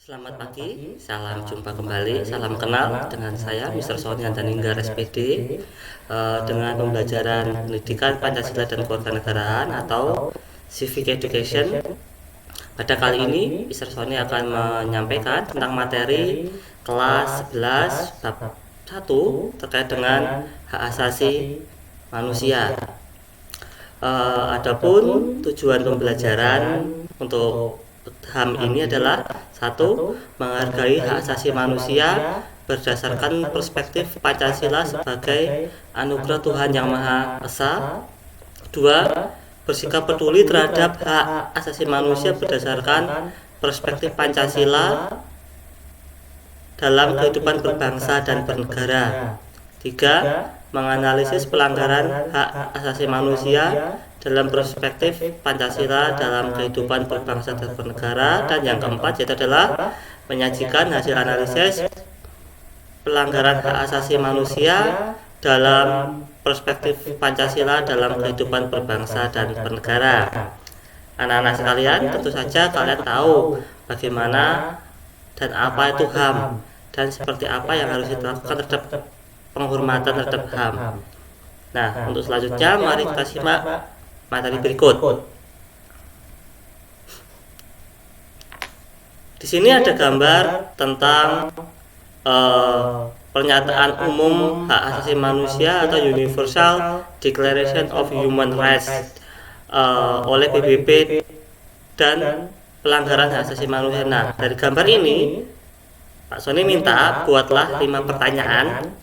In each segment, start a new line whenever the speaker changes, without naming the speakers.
Selamat pagi, salam jumpa kembali, salam kenal dengan saya Mr. Sony Andaninggar SPD dengan pembelajaran pendidikan Pancasila dan Kewarganegaraan atau Civic Education. Pada kali ini Mr. Sony akan menyampaikan tentang materi kelas 11 bab 1 terkait dengan hak asasi manusia. Adapun tujuan pembelajaran untuk HAM ini adalah 1. Menghargai hak asasi manusia berdasarkan perspektif Pancasila sebagai anugerah Tuhan Yang Maha Esa. 2. Bersikap peduli terhadap hak asasi manusia berdasarkan perspektif Pancasila dalam kehidupan berbangsa dan bernegara. 3. Menganalisis pelanggaran hak asasi manusia dalam perspektif Pancasila dalam kehidupan berbangsa dan bernegara. Dan yang keempat yaitu adalah menyajikan hasil analisis pelanggaran hak asasi manusia dalam perspektif Pancasila dalam kehidupan berbangsa dan bernegara. Anak-anak sekalian, tentu saja kalian tahu bagaimana dan apa itu HAM dan seperti apa yang harus dilakukan terhadap penghormatan terhadap HAM. Nah, untuk selanjutnya mari kita simak materi berikut. Di sini ada gambar tentang pernyataan umum hak asasi manusia atau Universal Declaration of Human Rights oleh PBB dan pelanggaran hak asasi manusia. Nah, dari gambar ini Pak Sony minta buatlah 5 pertanyaan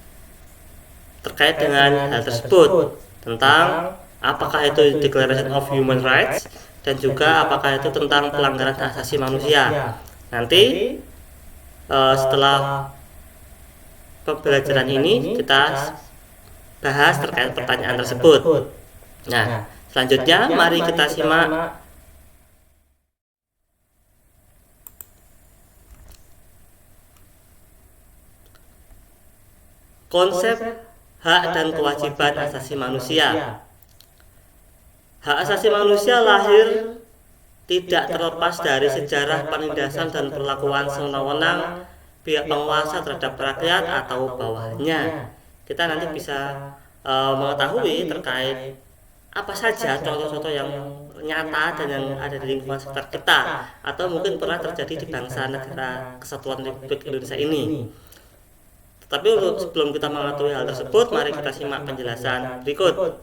terkait dengan hal tersebut, tentang apakah itu Declaration of Human Rights dan juga apakah itu tentang pelanggaran hak asasi manusia. Nanti setelah pembelajaran ini kita bahas terkait pertanyaan tersebut. Nah, selanjutnya mari kita simak konsep hak dan kewajiban asasi manusia. Hak asasi manusia lahir tidak terlepas dari sejarah penindasan dan perlakuan sewenang-wenang pihak penguasa terhadap rakyat atau bawahannya. Kita nanti bisa mengetahui terkait apa saja contoh-contoh yang nyata dan yang ada di lingkungan sekitar kita, atau mungkin pernah terjadi di bangsa negara Kesatuan Republik Indonesia ini. Tapi sebelum kita mengetahui hal tersebut, mari kita simak penjelasan berikut.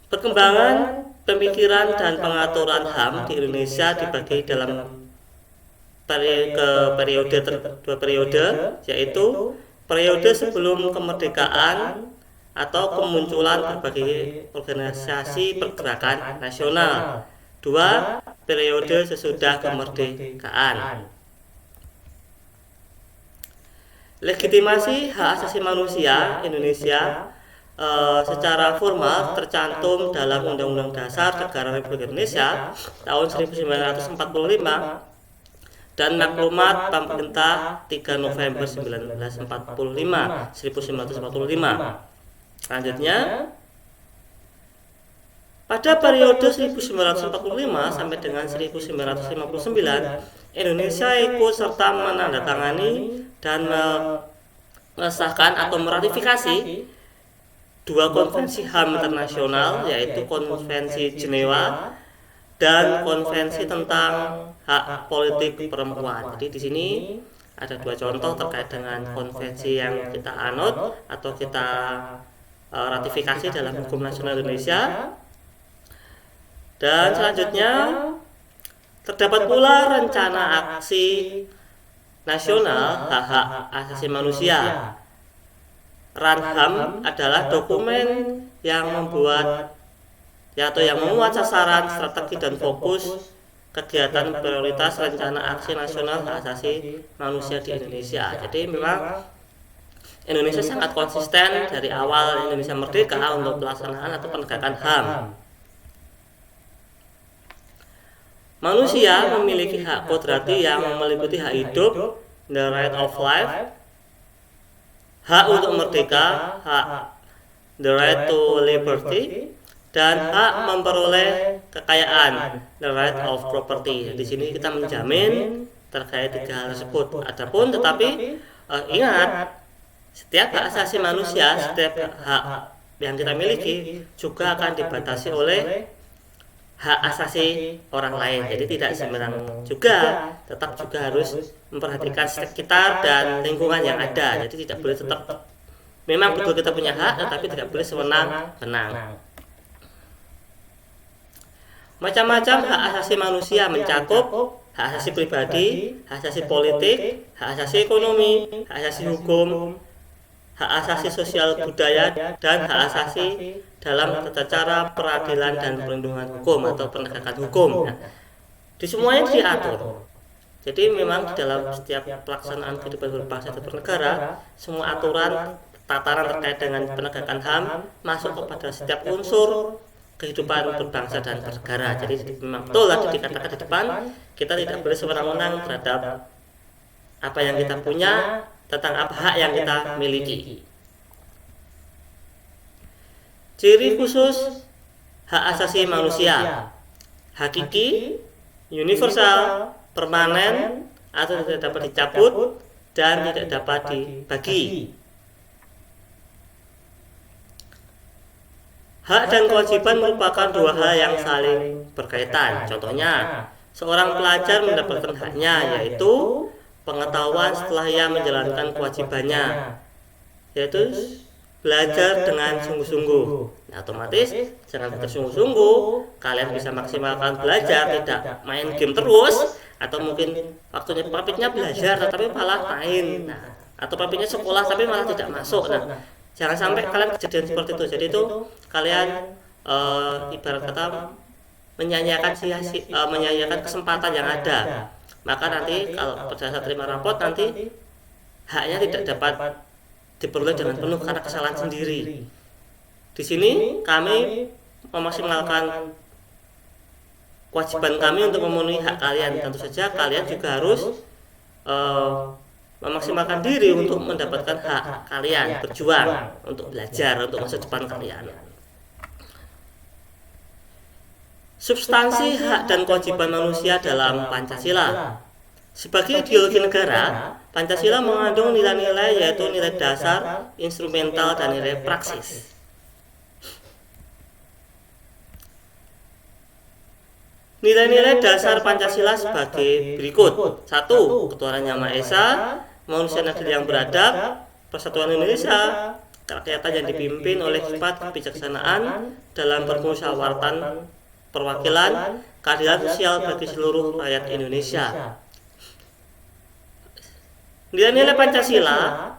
Perkembangan pemikiran dan pengaturan HAM di Indonesia dibagi dalam dua periode, yaitu periode sebelum kemerdekaan atau kemunculan berbagai organisasi pergerakan nasional. 2. Periode sesudah kemerdekaan. Legitimasi hak asasi manusia Indonesia secara formal tercantum dalam Undang-Undang Dasar Negara Republik Indonesia tahun 1945 dan Maklumat Pemerintah 3 November 1945. Selanjutnya, pada periode 1945 sampai dengan 1959, Indonesia ikut serta menandatangani dan mengesahkan atau meratifikasi 2 konvensi HAM internasional, yaitu Konvensi Jenewa dan Konvensi tentang Hak Politik Perempuan. Jadi di sini ada 2 contoh terkait dengan konvensi yang kita anut atau kita ratifikasi dalam hukum nasional Indonesia. Dan selanjutnya terdapat pula rencana aksi nasional hak-hak asasi manusia. RAN-HAM adalah dokumen yang memuat sasaran, strategi dan fokus kegiatan prioritas rencana aksi nasional hak asasi manusia di Indonesia. Jadi memang Indonesia sangat konsisten dari awal Indonesia merdeka untuk pelaksanaan atau penegakan HAM. Manusia memiliki hak kodrati yang meliputi hak hidup, the right of life, hak untuk merdeka, hak the right to liberty, dan hak memperoleh kekayaan, the right of property. Di sini kita menjamin terkait tiga hal tersebut. Adapun tetapi ingat, setiap hak asasi manusia, setiap hak yang kita miliki juga akan dibatasi oleh hak asasi orang lain. Jadi tidak sembarang juga, tetap juga harus memperhatikan sekitar dan lingkungan yang ada. Jadi tidak boleh tetap, memang betul kita punya hak, tetapi tidak boleh sewenang-wenang. Macam-macam hak asasi manusia mencakup hak asasi pribadi, hak asasi politik, hak asasi ekonomi, hak asasi hukum, hak asasi sosial budaya, dan hak asasi dalam tata cara peradilan dan perlindungan hukum atau penegakan hukum. Nah, di semuanya diatur. Jadi memang di dalam setiap pelaksanaan kehidupan berbangsa dan bernegara, semua aturan tataran terkait dengan penegakan HAM masuk kepada setiap unsur kehidupan berbangsa dan bernegara. Jadi memang betul lah dikatakan di depan, kita tidak boleh sewenang-wenang terhadap apa yang kita punya, tentang apa hak yang kita miliki. Ciri khusus hak asasi manusia: hakiki, universal, permanen, atau tidak dapat dicabut dan tidak dapat dibagi. Hak dan kewajiban merupakan dua hal yang saling berkaitan. Contohnya, seorang pelajar mendapatkan haknya, yaitu pengetahuan setelah ia menjalankan kewajibannya, yaitu belajar dengan sungguh-sungguh. Nah, otomatis jangan bersungguh-sungguh, kalian bisa maksimalkan belajar, tidak main game terus, atau mungkin waktunya papitnya belajar tetapi malah main. Nah, atau papitnya sekolah tapi malah tidak masuk. Nah, jangan sampai kalian kejadian seperti itu. Jadi itu kalian ibarat kata menyanyiakan kesempatan yang ada. Maka nanti kalau pada saat terima rapot, nanti haknya tidak dapat diperoleh dengan penuh karena kesalahan sendiri. Di sini kami memaksimalkan kewajiban kami untuk memenuhi hak kalian. Tentu saja kalian juga harus memaksimalkan diri untuk mendapatkan hak kalian, berjuang untuk belajar untuk masa depan kalian. Substansi hak dan kewajiban manusia dalam Pancasila. Sebagai ideologi negara, Pancasila mengandung nilai-nilai, yaitu nilai dasar, instrumental, dan nilai praksis. Nilai-nilai dasar Pancasila sebagai berikut. 1. Ketuhanan Yang Maha Esa, manusia adil yang beradab, persatuan Indonesia, kerakyatan yang dipimpin oleh sifat kebijaksanaan dalam permusyawaratan perwakilan, keadilan sosial bagi seluruh rakyat Indonesia. Nilai-nilai Pancasila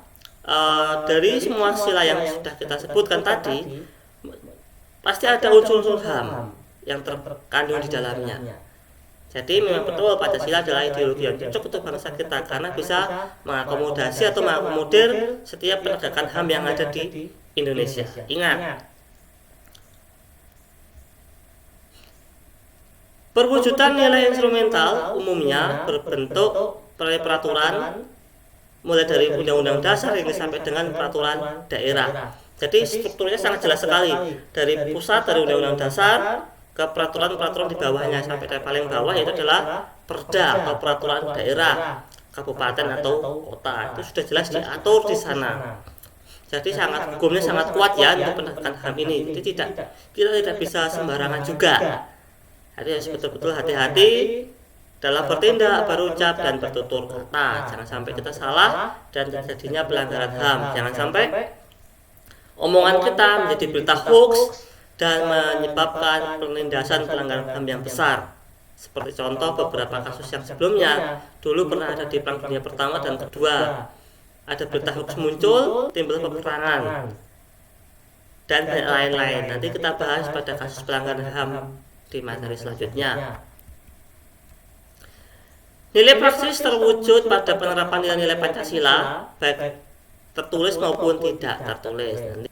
dari semua sila yang sudah kita sebutkan tadi, pasti ada unsur-unsur HAM yang terkandung di dalamnya. Jadi memang betul Pancasila adalah ideologi yang cocok untuk bangsa kita karena bisa mengakomodasi atau mengakomodir setiap penegakan HAM yang ada di Indonesia. Ingat, perwujudan nilai instrumental umumnya berbentuk peraturan, mulai dari Undang-Undang Dasar ini sampai dengan peraturan daerah. Jadi strukturnya sangat jelas sekali, dari pusat, dari Undang-Undang Dasar ke peraturan-peraturan di bawahnya sampai dari paling bawah, yaitu adalah perda atau peraturan daerah, kabupaten atau kota. Itu sudah jelas diatur di sana. Jadi hukumnya sangat kuat ya untuk penegakan HAM ini. Jadi kita tidak bisa sembarangan juga. Jadi harus betul-betul hati-hati dalam bertindak, berucap, dan bertutur kata. Jangan sampai kita salah dan terjadinya pelanggaran HAM. Jangan sampai omongan kita menjadi berita hoax dan menyebabkan penindasan pelanggaran HAM yang besar. Seperti contoh beberapa kasus yang sebelumnya, dulu pernah ada di Perang Dunia Pertama dan Kedua. Ada berita hoax muncul, timbul peperangan, dan lain-lain. Nanti kita bahas pada kasus pelanggaran HAM di materi selanjutnya. Nilai praksis terwujud pada penerapan nilai-nilai Pancasila, baik tertulis maupun tidak tertulis.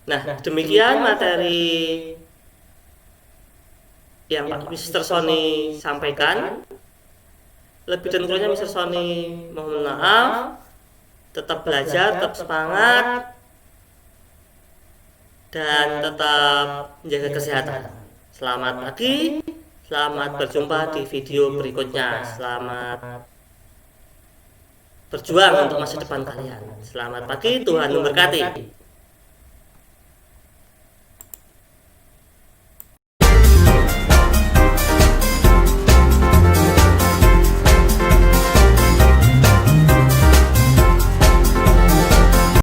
Nah, demikian materi yang Pak Mr. Sony sampaikan. Lebih dan kurangnya Mr. Sony mohon maaf. Tetap belajar, tetap semangat, dan tetap menjaga kesehatan. Selamat pagi, selamat berjumpa di video berikutnya. Selamat berjuang untuk masa depan kalian. Selamat pagi, Tuhan memberkati.